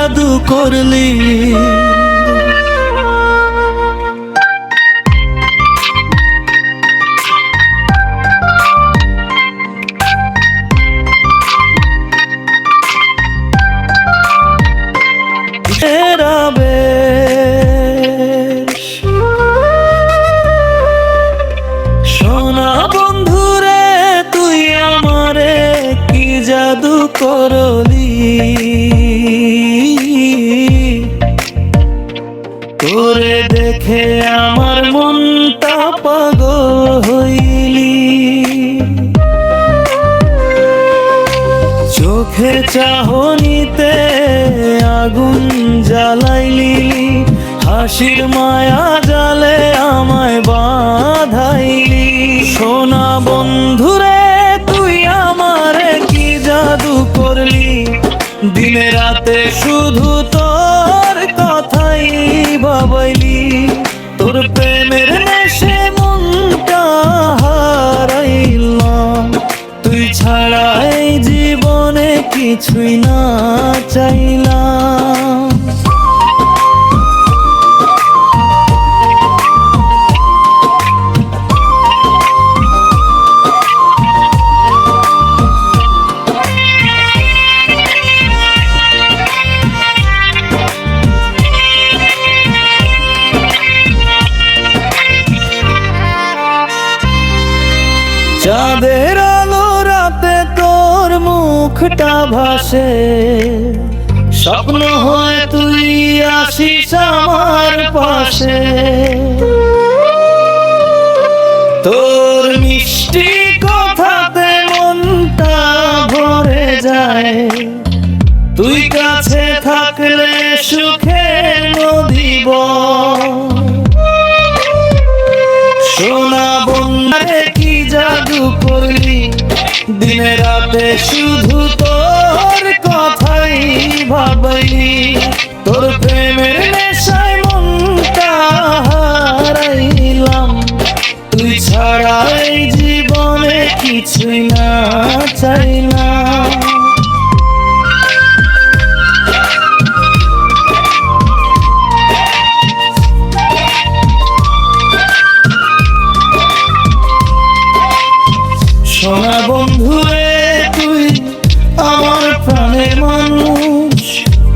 জাদু করলি। সোনা বন্ধুরে তুই আমারে কি জাদু করলি, তোরে দেখে আমার মনটা পাগল হইলি। চোখে চাহনিতে আগুন জ্বালাইলি, হাসির মায়া জালে আমায় বাঁধাইলি। সোনা বন্ধুরে তুই আমারে কি জাদু করলি, দিনে রাতে শুধু তোর কথাই ভাবাইলি। তোর প্রেমের নেশে মনটা হারাইলাম, তুই ছাড়া এই জীবনে কিছুই না চাইলাম। চাঁদের আলো রাতে তোর মুখটা ভাসে, স্বপ্ন হয় তুই আসিস আমার পাশে। তোর মিষ্টি কথাতে মনটা ভরে যায়, তুই কাছে থাকলে সুখে নদী বয়। সোনা বন্ধুরে কি জাদু করলি, দিনে রাতে শুধু তোর কথাই ভাবলি। তোর প্রেমের নেশায় মনটা হারাইলাম, তুই ছাড়া এই জীবনে কিছুই না চাইলাম। সোনা বন্ধুরে তুই আমার প্রাণের মানুষ,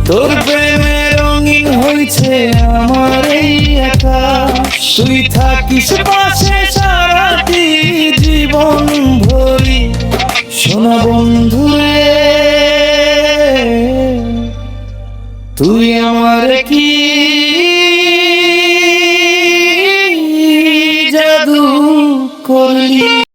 তোর প্রেমে রঙিন হয়েছে আমার এই আকাশ। তুই থাকিস পাশে সারাটি জীবন ভরি, সোনা বন্ধুরে তুই আমার কি জাদু করলি।